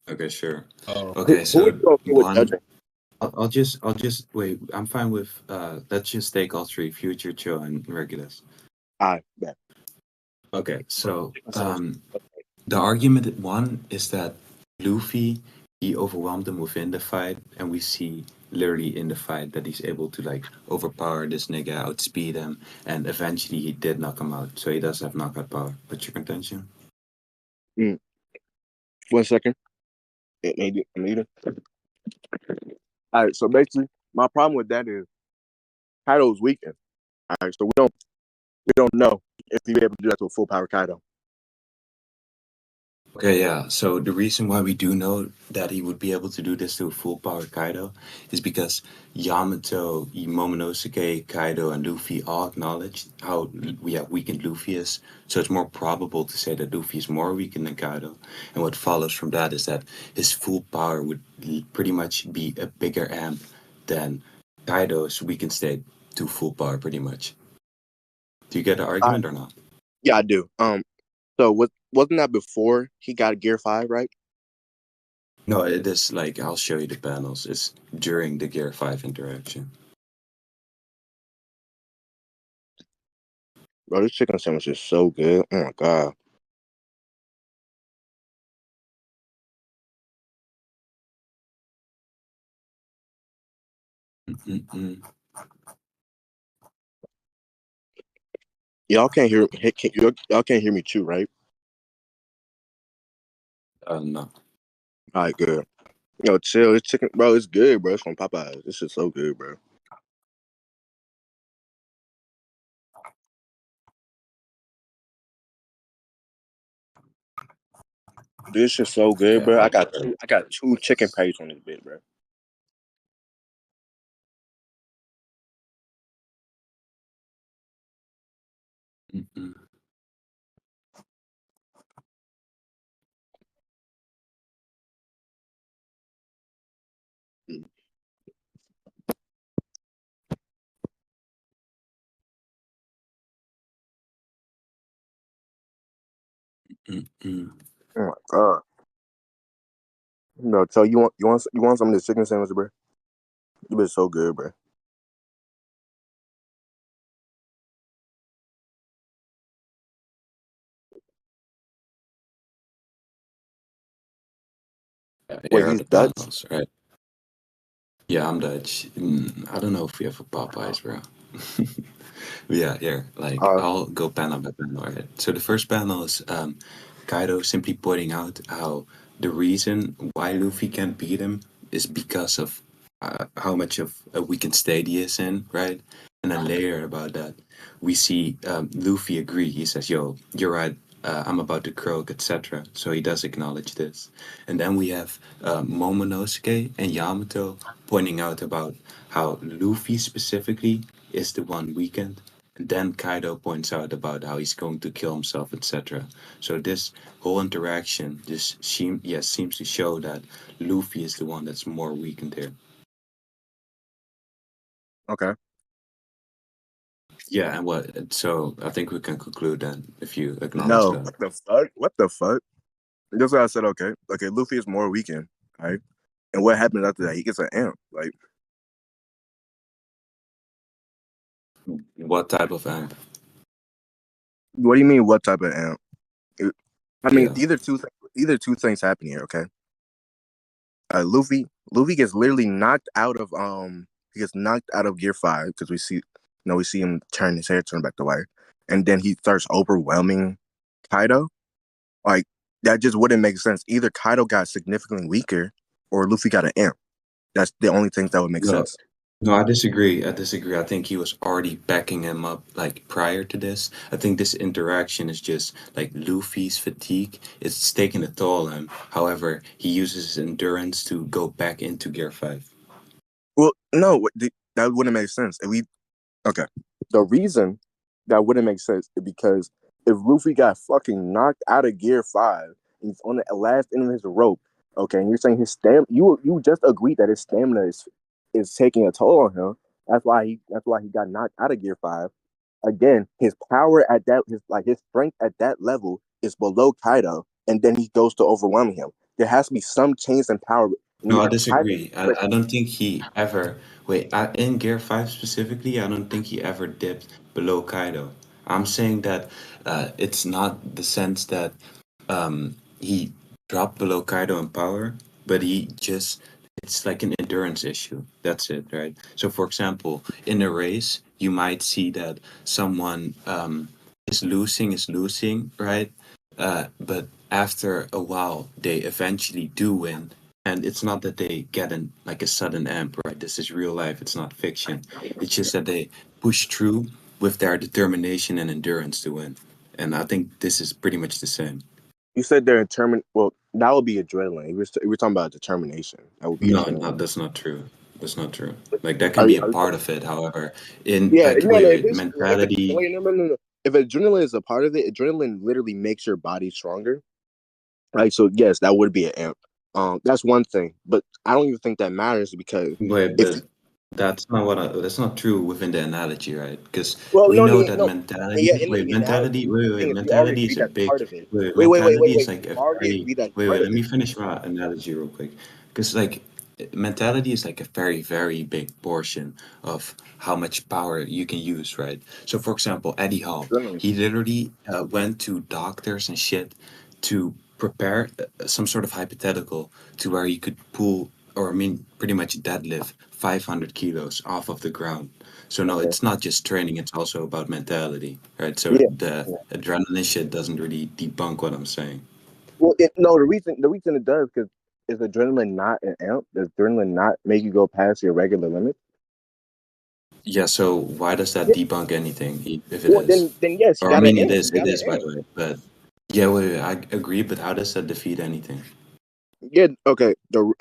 Okay, sure. Oh, Okay, Who are so you okay with one, judging? I'll just wait. I'm fine with let's just take all three, future, chill, and regulars. I bet. Okay, so Sounds the argument one is that Luffy he overwhelmed him within the fight, and we see literally in the fight that he's able to like overpower this nigga, outspeed him, and eventually he did knock him out. So he does have knockout power. What's your contention? mm, 1 second. It made it. Made it. All right. So basically, my problem with that is Kaido's weakened. All right. So we don't know if he'll be able to do that to a full power Kaido. Okay, yeah. So the reason why we do know that he would be able to do this to a full power Kaido is because Yamato, Momonosuke, Kaido, and Luffy all acknowledged how weakened Luffy is. So it's more probable to say that Luffy is more weakened than Kaido. And what follows from that is that his full power would pretty much be a bigger amp than Kaido's weakened state to full power, pretty much. Do you get the All right. argument or not? Yeah, I do. So wasn't that before he got Gear 5, right? No, it is like I'll show you the panels. It's during the Gear 5 interaction. Bro, this chicken sandwich is so good. Oh my god. Mm-mm-mm. Y'all can't hear y'all can't hear me too, right? No. All right, good. Yo, chill. This chicken, bro, it's good, bro. It's from Popeyes. This is so good, bro. This is so good, Okay, bro. I I'll got two chicken patties on this bit, bro. mm-mm, mm-mm. Oh my god. No, so you want some of this chicken sandwich, bro? This bit's so good, bro. Yeah, Wait, here are he's the Dutch? panels, right? Yeah, I'm Dutch. I don't know if we have a Popeyes, bro. But yeah, here, like Uh, I'll go panel by panel, right? So the first panel is Kaido simply pointing out how the reason why Luffy can't beat him is because of how much of a weakened state he is in, right? And then later about that, we see Luffy agree. He says, "Yo, you're right. I'm about to croak, etc." So he does acknowledge this. And then we have Momonosuke and Yamato pointing out about how Luffy specifically is the one weakened. And then Kaido points out about how he's going to kill himself, etc. So this whole interaction just seems to show that Luffy is the one that's more weakened here. okay. Yeah, and what? So I think we can conclude then if you acknowledge No, that. what the fuck? What the fuck? That's why I said okay. Okay, Luffy is more weakened, right? And what happens after that? He gets an amp. Like, What type of amp? what do you mean? What type of amp? It- I mean, Yeah. either two things happen here. Okay, Luffy gets literally knocked out of he gets knocked out of Gear 5 because we see him turn his head turn back to white, and then he starts overwhelming Kaido. Like that just wouldn't make sense. Either Kaido got significantly weaker or Luffy got an amp. That's the only thing that would make No, sense. no, I disagree. I disagree. I think he was already backing him up like prior to this. I think this interaction is just like Luffy's fatigue. It's taking a toll on him. However, he uses his endurance to go back into Gear 5. Well, no, that wouldn't make sense. If we okay, the reason that wouldn't make sense is because if Luffy got fucking knocked out of Gear 5 and he's on the last end of his rope, okay, and you're saying his stamina, you just agreed that his stamina is taking a toll on him. That's why he got knocked out of Gear 5. Again, his power at that his strength at that level is below Kaido, and then he goes to overwhelming him. There has to be some change in power in No, I either Kaido disagree. or I don't think he ever. Wait, in Gear 5 specifically, I don't think he ever dipped below Kaido. I'm saying that it's not the sense that he dropped below Kaido in power, but he just. It's like an endurance issue. That's it, right? So, for example, in a race, you might see that someone is losing, right? But after a while, they eventually do win, and it's not that they get an like a sudden amp, right? This is real life. It's not fiction. It's just that they push through with their determination and endurance to win. And I think this is pretty much the same. you said they're determined. Well, that would be adrenaline. We're talking about determination. That would be No, adrenaline. no, that's not true. That's not true. Like that can Are, be a are, part of it. However, in yeah, like no, no. wait, mentality. Wait, no. If adrenaline is a part of it, adrenaline literally makes your body stronger. Right. So yes, that would be an amp. That's one thing, but I don't even think that matters because Wait, if but that's not what that's not true within the analogy, right? Because well, we no, know no, that no. Yeah, mentality. in Wait, the analogy, mentality. Wait, the thing wait. is, we already Mentality is agreed a that's big. part of it. Wait, Wait. mentality is like We a already very. agreed that's Wait. part Let of me it. finish my analogy real quick. Because like mentality is like a very, very big portion of how much power you can use, right? So, for example, Eddie Hall, Adrenaline. he literally went to doctors and shit to prepare some sort of hypothetical to where he could pull, or I mean, pretty much deadlift 500 kilos off of the ground. So no, Okay. it's not just training; it's also about mentality, right? So Yeah. the Yeah. adrenaline shit doesn't really debunk what I'm saying. Well, no, the reason it does because is adrenaline not an amp? Does adrenaline not make you go past your regular limit? Yeah. So why does that Yeah. debunk anything, if it Well, is? then yes, you Or I got an mean, amp. You it got an is, by amp. the way. But yeah, wait, I agree. But how does that defeat anything? Yeah. Okay. The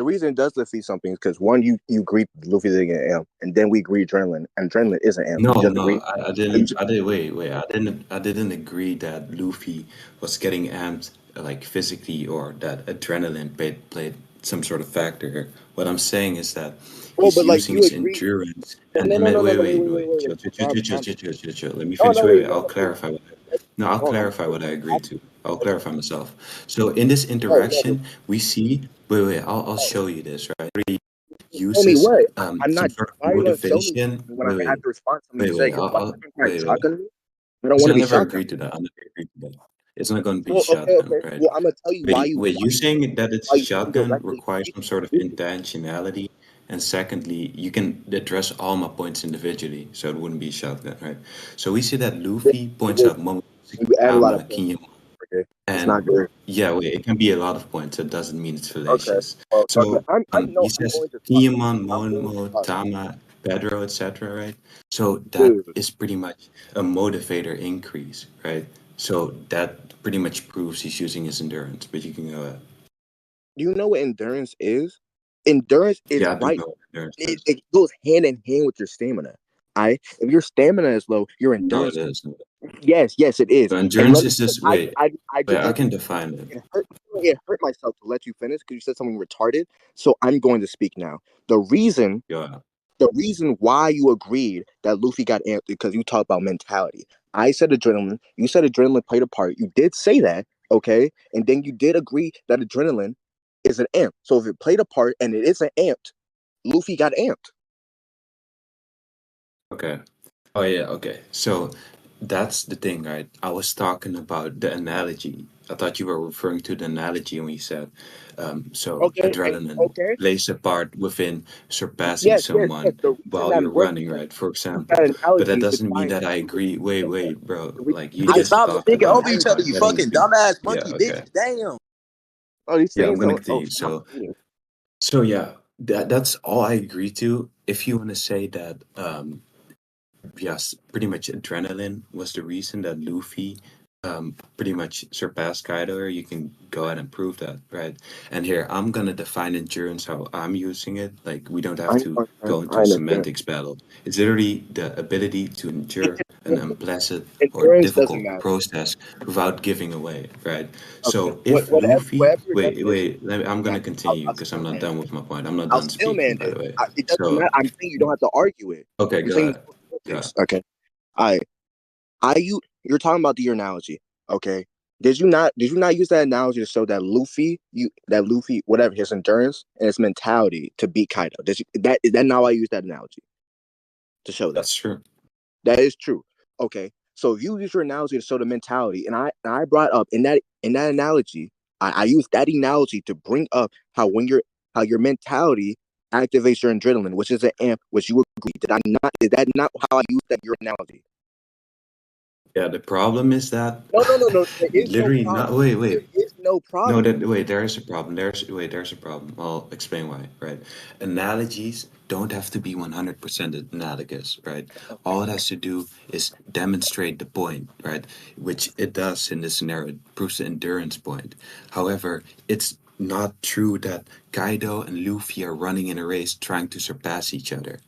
reason it does defeat something is because one, you agree Luffy is an amp, and then we agree adrenaline, and adrenaline is an amp. No, You just no, agree. I You didn't. just, I did. Wait. I didn't agree that Luffy was getting amped like physically, or that adrenaline played some sort of factor here. What I'm saying is that oh, he's but like using you his agree. endurance. But no, no, no, no, no. Wait, wait, wait, Wait. wait, Chill, wait. chill, chill, Calm, chill, chill, calm. chill, chill, chill, chill. Let me Oh finish. no, wait, I'll no, no. clarify. No, I'll Oh, clarify what I agreed to. I'll okay. clarify myself. So in this No, no. interaction, we see. Wait. I'll show you this. Right. He Show me uses what? I'm some not. sort of Why are you gonna show me motivation. when I have to respond to something you say? Because I'll I'm trying to wait. shotgun me. I don't Because want to I be never shotgun. agreed to that. I never agreed to that. It's not going to be Well, okay, shotgun, okay. right? Well, I'm gonna tell you Wait, you saying that it's a why you shotgun directly requires speak some sort of to me. intentionality, and secondly, you can address all my points individually, so it wouldn't be a shotgun, right? So we see that Luffy points out Momo's You add a lot of Kitama, points. Kinemon, Okay, it's not and good. yeah, wait, it can be a lot of points. It doesn't mean it's Okay. fallacious. Well, okay. So I'm he no. I'm says going to talk. Kinemon, I'm going to Momo, talk, Tama, Pedro, etc., right? So that dude. is pretty much a motivator increase, right? So that pretty much proves he's using his endurance. But you can go ahead. Do you know what endurance is? Endurance is Yeah, I do right. know what endurance It, is. it goes hand in hand with your stamina. If your stamina is low, your No, it endurance. is. Yes, it is. So And endurance let me. is just I wait, I I wait. just I can define it. it hurt myself to let you finish because you said something retarded. So I'm going to speak now. The reason Yeah. the reason why you agreed that Luffy got amped because you talked about mentality. I said adrenaline. You said adrenaline played a part. You did say that, okay? And then you did agree that adrenaline is an amp. So if it played a part and it is an amped, Luffy got amped. Okay. Oh yeah, okay. So that's the thing, right? I was talking about the analogy. I thought you were referring to the analogy when you said, so Okay, and adrenaline okay. plays a part within surpassing Yes. someone The reason while that you're works running, because right? For use example. that But that analogy to doesn't try mean and that I prove agree. okay. Bro. The Like you I Nigga, just stop talked speaking about over I each other, about you getting fucking to. dumbass Yeah, monkey okay. bitches. Damn. oh he's Yeah, saying I'm gonna something. Oh continue. stop. So yeah, that's all I agree to. If you want to say that, yes, pretty much adrenaline was the reason that Luffy pretty much surpassed Kaido. Or you can go ahead and prove that, right? And here I'm gonna define endurance how I'm using it. Like we don't have to go into I a understand. semantics battle. It's literally the ability to endure an unpleasant or Endurance doesn't difficult matter. process without giving away, right? Okay. So if Luffy, Whatever your definition wait, I'm is, gonna continue I'll because still I'm not man done it. with my point. I'm not I'll done still speaking, man by it. the way. It doesn't So matter. I'm saying you don't have to argue it. okay, You're go saying ahead. it's Go ahead. politics. Okay. I you're talking about the analogy. Okay. Did you not use that analogy to show that Luffy whatever his endurance and his mentality to beat Kaido? Is that not why I use that analogy to show that? That's true. That is true. Okay. So if you use your analogy to show the mentality, and I brought up in that analogy, I used that analogy to bring up how your mentality activates your adrenaline, which is an amp, which you agree. Did that not how I used that your analogy? Yeah, the problem is that No, no, no, no. There is no literally not. problem. Wait, There wait. is no No, problem. that wait. There is a problem. There's a problem. I'll explain why. Right, analogies don't have to be 100% analogous. Right, all it has to do is demonstrate the point. Right, which it does in this scenario. It proves the endurance point. However, it's not true that Kaido and Luffy are running in a race trying to surpass each other.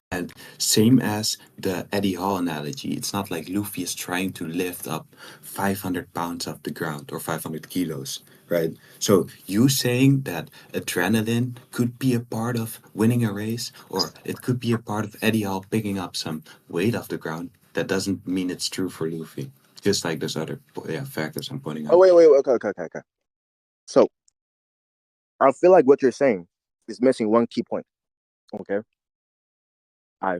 And same as the Eddie Hall analogy, it's not like Luffy is trying to lift up 500 pounds off the ground or 500 kilos, right? So you saying that adrenaline could be a part of winning a race, or it could be a part of Eddie Hall picking up some weight off the ground, that doesn't mean it's true for Luffy. Just like those other factors I'm pointing Oh out. wait, okay, okay, okay, okay. So I feel like what you're saying is missing one key point. Okay, I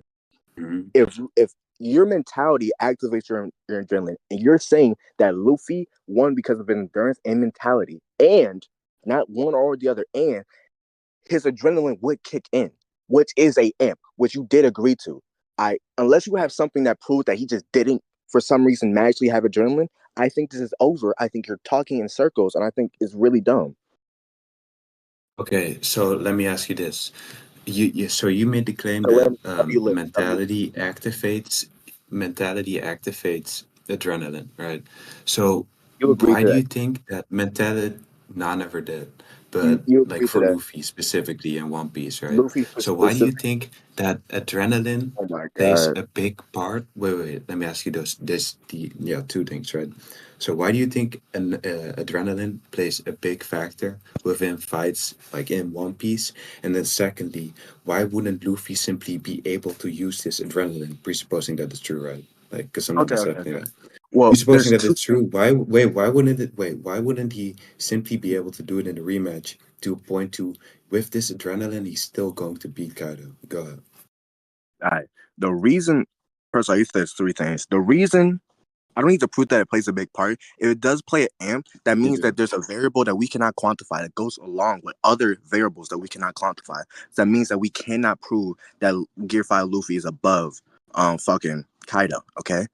Mhm. if your mentality activates your adrenaline, and you're saying that Luffy won because of endurance and mentality, and not one or the other, and his adrenaline would kick in, which is a amp, which you did agree to. I unless you have something that proves that he just didn't for some reason magically have adrenaline, I think this is over. I think you're talking in circles, and I think it's really dumb. Okay, so let me ask you this. So you made the claim So that let me mentality activates adrenaline, right? So you agree why to do that. you think that mentality? No, I never did, You but you like agree to for that. Luffy specifically in One Piece, right? Luffy So why do you specific. think that adrenaline Oh my plays god. a big part? Wait. Let me ask you two things, right? So why do you think adrenaline plays a big factor within fights like in One Piece? And then secondly, why wouldn't Luffy simply be able to use this adrenaline, presupposing that it's true, right? Like, because I'm not Okay, okay, accepting okay. that. Well, Presupposing there's that two. it's true, why wouldn't he simply be able to do it in the rematch to a point to with this adrenaline he's still going to beat Kaido? Go ahead. All right. The reason, first, I used there's three things. The reason I don't need to prove that it plays a big part. If it does play an amp, that You means that do. there's a variable that we cannot quantify that goes along with other variables that we cannot quantify. So that means that we cannot prove that Gear 5 Luffy is above fucking Kaido. Okay.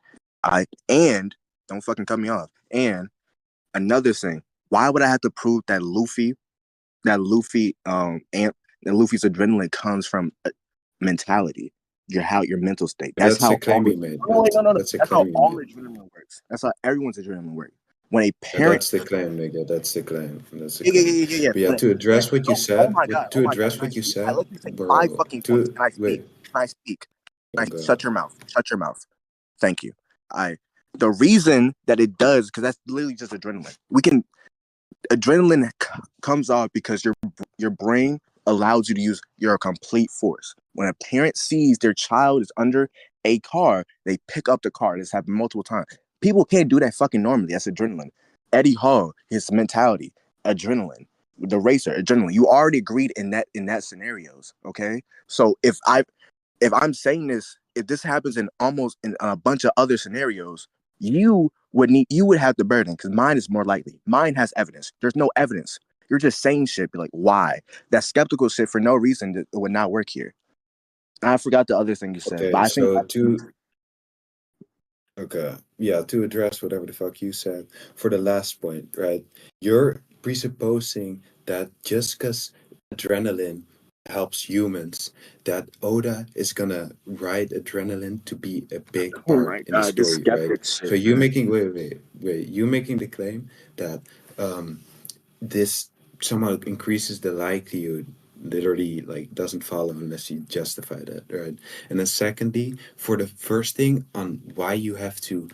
And don't fucking cut me off. And another thing, why would I have to prove that Luffy amp that Luffy's adrenaline comes from mentality, your mental state. That's That's how a all. claim you made. No, wait, no, no, no. That's a That's how claim you all made. adrenaline works. That's how everyone's adrenaline works. When a And parent, that's the claim, nigga. That's the claim. That's the yeah, yeah, claim. yeah, yeah, yeah. But yeah, When a to parent, address what you no, oh said, my god, oh to my god. address Can I what you speak? I said, let you say five bro. fucking points. To Can I speak? wait, Can I speak? oh Shut god. your mouth. Shut your mouth. Thank you. I. The reason that it does, because that's literally just adrenaline. Adrenaline comes off because your brain allows you to use your complete force. When a parent sees their child is under a car, they pick up the car. This happened multiple times. People can't do that fucking normally. That's adrenaline. Eddie Hall, his mentality, adrenaline. The racer, adrenaline. You already agreed in that scenarios. Okay, so if I'm saying this, if this happens in almost in a bunch of other scenarios, you would have the burden because mine is more likely. Mine has evidence. There's no evidence. You're just saying shit. Be like, why? That skeptical shit for no reason it would not work here. I forgot the other thing you said, but Okay, I think so to okay, yeah, to address whatever the fuck you said for the last point, right? You're presupposing that just because adrenaline helps humans, that Oda is gonna write adrenaline to be a big oh part my in the god, this story, right? skeptic So shit, you man. making wait, you making the claim that um this somehow increases the likelihood literally like doesn't follow unless you justify that, right? And then secondly, for the first thing on why you have to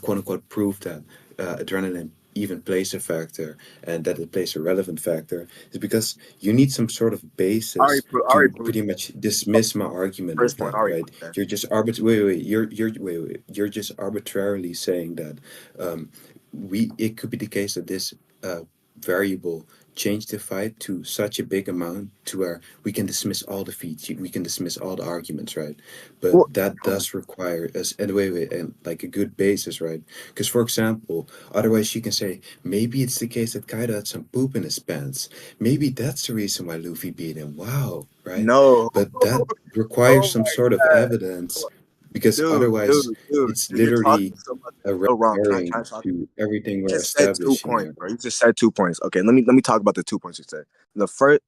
quote unquote prove that adrenaline even plays a factor and that it plays a relevant factor is because you need some sort of basis I to already proved pretty much dismiss my argument first with point. I that, already right? proved that. You're just wait, you're just arbitrarily saying that it could be the case that this variable changed the fight to such a big amount to where we can dismiss all defeats, we can dismiss all the arguments, right? Well, But that does require us, and wait, and like a good basis, right? Because for example, otherwise you can say maybe it's the case that Kaido had some poop in his pants. Maybe that's the reason why Luffy beat him. Wow, right? no. But that requires Oh some my sort of god. evidence, because otherwise it's You're talking literally so much. a red So wrong. Can I herring talk? to everything You we're just said 2 establishing points, here. bro. You just said 2 points. Okay, let me talk about the 2 points you said. The first,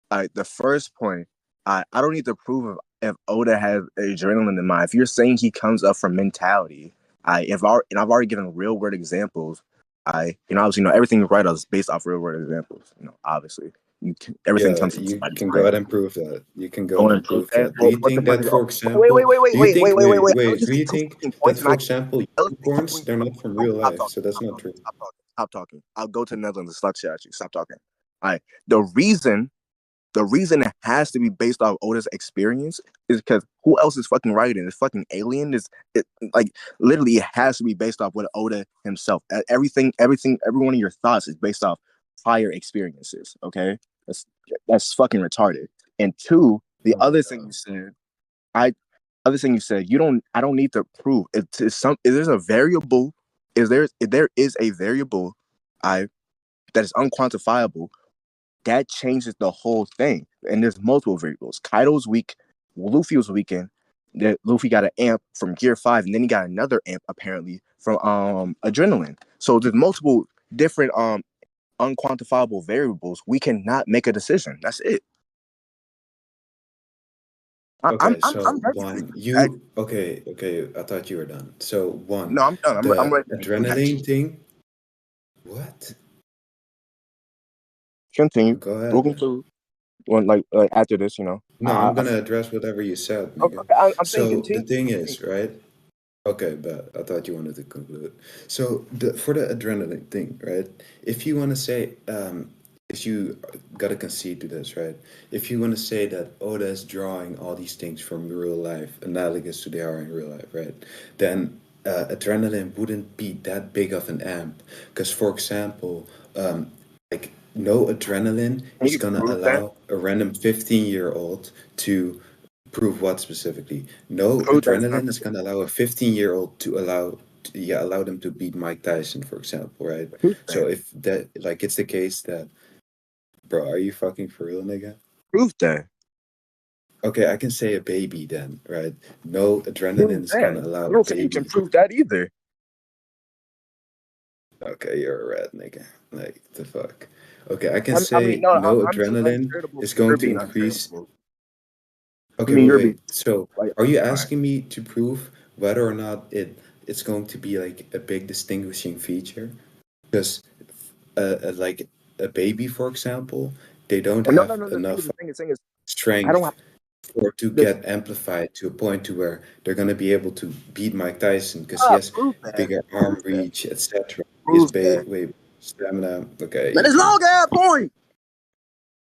the first point, I don't need to prove if Oda has adrenaline in mind. If you're saying he comes up from mentality, and I've already given real world examples. Obviously, everything right is based off real world examples. Obviously, everything Yeah, comes from you somebody's can go brain. ahead and prove that. You can go I ahead want and to prove prove that. that. Do Well, you what the think fuck that, is? for Wait, example, wait, wait, wait, do you wait, think, wait, wait, wait, wait. I was do just you two think fucking that, points, and for I example, illustrate two unicorns, fucking they're points. not from No, real stop life, talking. so that's Stop not talking. true. Stop talking. Stop talking. I'll go to the Netherlands and slap shit at you. Stop talking. All right. The reason it has to be based off Oda's experience is because who else is fucking writing? It's fucking Alien. Like literally it has to be based off what Oda himself. Everything, every one of your thoughts is based off prior experiences. Okay, that's fucking retarded. And two, the Oh my other thing God. you said, I other thing you said, I don't need to prove it. If there's a variable, if there is a variable, I that is unquantifiable, that changes the whole thing. And there's multiple variables. Kaido's weak, Luffy was weakened. Luffy got an amp from Gear 5, and then he got another amp apparently from adrenaline. So there's multiple different unquantifiable variables. We cannot make a decision. That's it. Okay, so I'm ready for one, you. okay, I thought you were done. So one, No, I'm done. I'm the ready for you. adrenaline thing, what? Continue. Go ahead Looking then. through one like after this, No, I'm gonna address whatever you said, nigga. okay, I'm saying So the continue. thing is, right? Okay, but I thought you wanted to conclude. So for the adrenaline thing, right? If you want to say, if you gotta concede to this, right? If you want to say that Oda is drawing all these things from real life, analogous to they are in real life, right? Then adrenaline wouldn't be that big of an amp, because for example, like no adrenaline Can is you gonna prove that? allow a random 15-year-old to prove what specifically? No Prove that it's not adrenaline is going to allow a 15-year-old to allow them to beat Mike Tyson, for example, right? prove So that. if that like it's the case that, bro, are you fucking for real, nigga? Prove that. Okay, I can say a baby then, right? No Prove adrenaline is going that. to allow I a don't think you can baby. prove that either. Okay, you're a rat, nigga. Like the fuck. Okay, I can I mean, say no, no I'm being adrenaline uncharitable is because you're going to being increase. uncharitable. I Okay, mean, you're being So, like, are you all right. asking me to prove whether or not it's going to be like a big distinguishing feature? Because, like a baby, for example, they don't No, no, have no. enough The thing is, I don't strength have for to this. get amplified to a point to where they're gonna be able to beat Mike Tyson because he has Prove that. bigger arm Prove that. reach, etc. He has Prove that. wait stamina. Okay, That you is can. long ass point.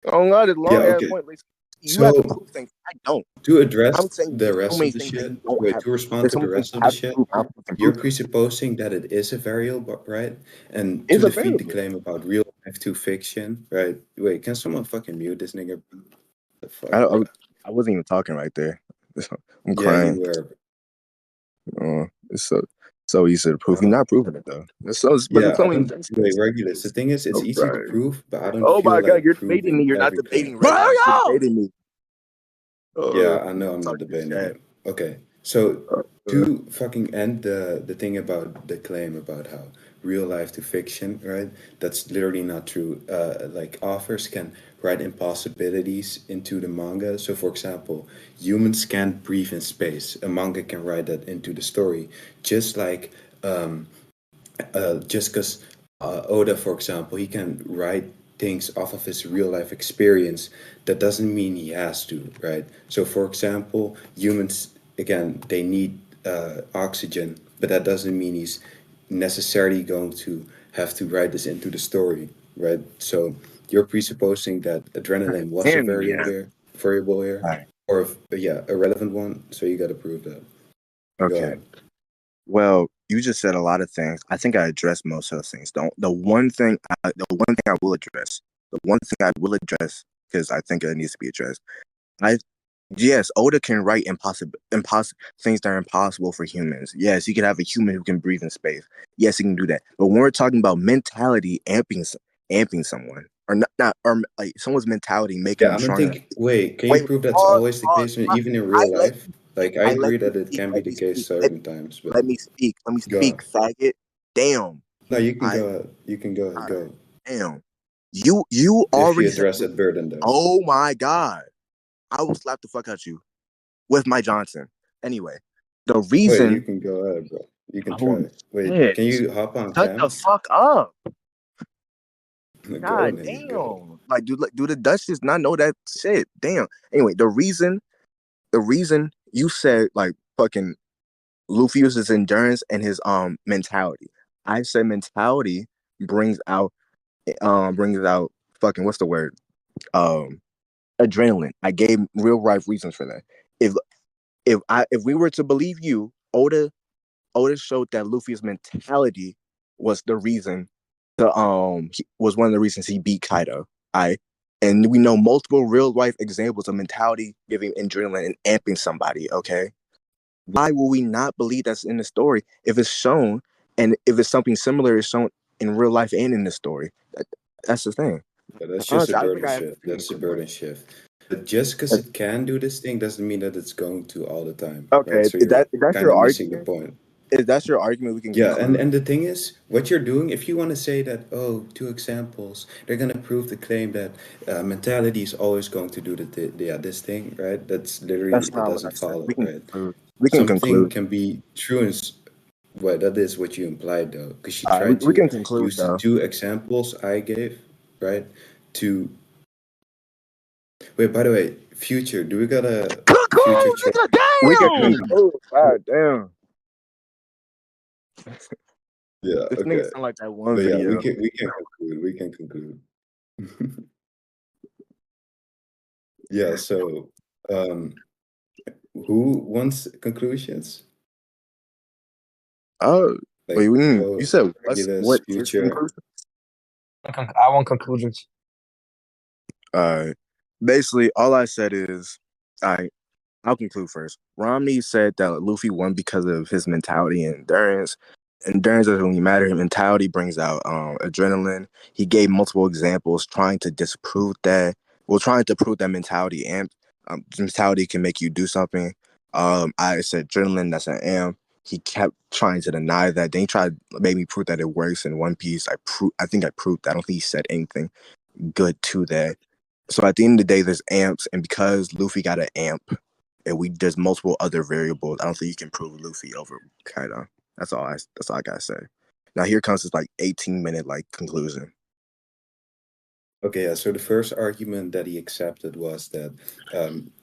Oh God, it's Yeah. long ass Okay. point. Like, you have to So prove things. I don't. to address I'm saying the there's so rest of many the things that shit, you don't wait, have. to respond There's to so the many things rest you of the have to shit, prove. I don't think you can you're prove them. presupposing that it is a variable, right? And It's to defeat the available. claim about real life to fiction, right? Wait, can someone fucking mute this nigga? Bro? The fuck, I, bro? I, I wasn't even talking right there. I'm Yeah, you crying. were. It's so easy to prove. You're Uh, not proving it though. But yeah, there's I so many don't. Wait, instances. Regulus. The thing is, it's I'm easy to crying. prove, but I don't Oh feel my God, like you're debating me. proving You're not every debating claim. Regulus. You're debating me. Yeah, Uh, I know I'm not talking debating shit. it. Okay, so Uh, to fucking end the thing about the claim about how real life to fiction, right? That's literally not true. Like authors can write impossibilities into the manga. So, for example, humans can't breathe in space. A manga can write that into the story, just like just because Oda, for example, he can write things off of his real life experience, that doesn't mean he has to, right? So, for example, humans, again, they need oxygen, but that doesn't mean he's necessarily going to have to write this into the story, right? So, you're presupposing that adrenaline was a and yeah. variable here, All right. or if, yeah, a relevant one. So you got to prove that. Go Okay. ahead. Well, you just said a lot of things. I think I addressed most of those things. Don't the one thing I will address because I think it needs to be addressed. I Yes, Oda can write impossible things that are impossible for humans. Yes, he can have a human who can breathe in space. Yes, he can do that. But when we're talking about mentality amping someone, or not or like someone's mentality making Yeah, them I don't stronger. think. Wait, can you Wait, prove that's pause, always the pause. case, even in I real let life? Like, I I let agree you that it speak. can be Let the me case speak. certain times, but Let me speak. Let me go speak, on. faggot. Damn. No, you can I go ahead. You can go ahead. Go damn. You if you already said. address that burden, though. Oh my god. I will slap the fuck out you with my Johnson. Anyway, the Wait, you reason. can go ahead, bro. You can Holy try. Wait, shit. can you hop on Shut the cam? fuck up. Go, God nigga, go. damn. Do the Dutch just not know that shit? Damn. Anyway, the reason you said like fucking Luffy uses endurance and his mentality. I said mentality brings out brings out fucking what's the word? Um adrenaline. I gave real life reasons for that. If if we were to believe you, Oda showed that Luffy's mentality was the reason was one of the reasons he beat Kaido. I And we know multiple real life examples of mentality giving adrenaline and amping somebody, okay? Why will we not believe that's in the story if it's shown and if it's something similar is shown in real life and in the story? That's the thing. Yeah, that's just a Honestly, I don't think burden I have shift. to That's a conclude. burden shift. But just because it can do this thing doesn't mean that it's going to all the time, right? Okay, So you're if that's kind your of missing the argument, point. if that's your argument, we can Yeah, conclude. and the thing is, what you're doing, if you want to say that, oh, two examples, they're gonna prove the claim that mentality is always going to do yeah, this thing, right? That's literally That's that not what I doesn't said. follow, We can right? conclude. We can Something conclude. can be true and well, that is what you implied though, because you All right, tried we to can conclude use the though. two examples I gave, right? To wait. By the way, future, do we got a future Conclude, check? nigga. Or We can something? conclude. God damn. Yeah. This nigga Okay. sound like that one But yeah, video. we can conclude. We can conclude. Yeah. So, um, who wants conclusions? Oh, wait. Like You Joe, said Regulus, what is Future. conclusion? I want conclusions. Uh, basically, all I said is, I I'll conclude first. Romney said that Luffy won because of his mentality and endurance. Endurance doesn't really matter. His mentality brings out adrenaline. He gave multiple examples trying to disprove that. Well, trying to prove that mentality can make you do something. I said adrenaline. That's an amp. He kept trying to deny that. Then he tried to make me prove that it works in One Piece. I think I proved that. I don't think he said anything good to that. So at the end of the day, there's amps, and because Luffy got an amp, and there's multiple other variables, I don't think you can prove Luffy over Kaido. That's all I gotta say. Now here comes this like 18-minute like conclusion. Okay, yeah. So the first argument that he accepted was that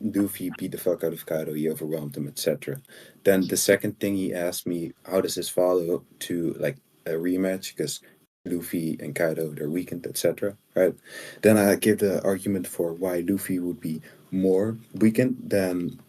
Luffy beat the fuck out of Kaido, he overwhelmed him, etc. Then the second thing he asked me, how does this follow to like a rematch? Because Luffy and Kaido they're weakened, etc. Right? Then I give the argument for why Luffy would be more weakened than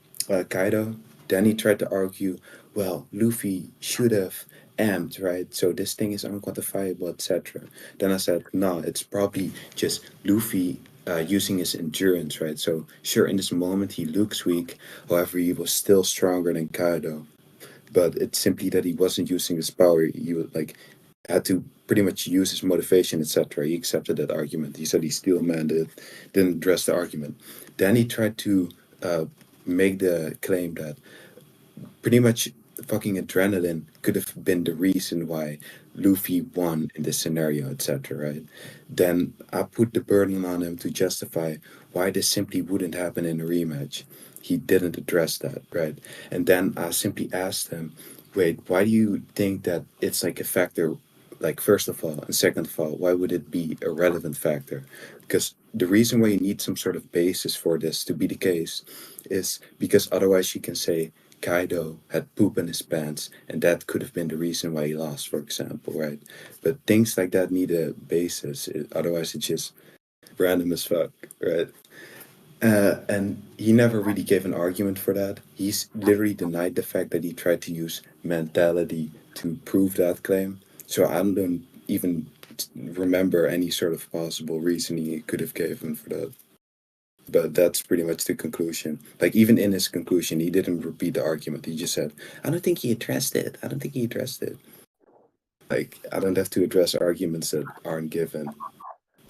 Kaido. Then he tried to argue, well, Luffy should have amped, right? So this thing is unquantifiable, etc. Then I said, no, it's probably just Luffy using his endurance, right? So sure, in this moment he looks weak, however, he was still stronger than Kaido. But it's simply that he wasn't using his power. He was like had to pretty much use his motivation, etc. He accepted that argument. He said he's still a man that didn't address the argument. Then he tried to uh, make the claim that pretty much fucking adrenaline could have been the reason why Luffy won in this scenario, etc. Right? Then I put the burden on him to justify why this simply wouldn't happen in a rematch. He didn't address that, right? And then I simply asked him, wait, why do you think that it's like a factor? Like, first of all, and second of all, why would it be a relevant factor? Because the reason why you need some sort of basis for this to be the case is because otherwise you can say Kaido had poop in his pants, and that could have been the reason why he lost, for example, right? But things like that need a basis. Otherwise, it's just random as fuck, right? And he never really gave an argument for that. He's literally denied the fact that he tried to use mentality to prove that claim. So I don't even remember any sort of possible reasoning he could have given for that. But that's pretty much the conclusion. Like, even in his conclusion, he didn't repeat the argument. He just said, I don't think he addressed it. I don't think he addressed it. Like, I don't have to address arguments that aren't given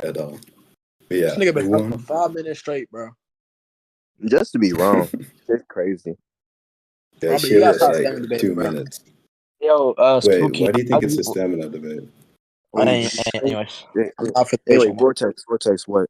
at all. But yeah, This nigga been who talking won? for 5 minutes straight, bro. Just to be wrong. It's crazy. Yeah, Rombey, you shit gotta was stop like standing debating, 2 bro. minutes. Yo, Wait, Spooky. why do you think it's a you- stamina debate? Oh, Anyways, shit. I'm not for Anyway, debate. Vortex, what?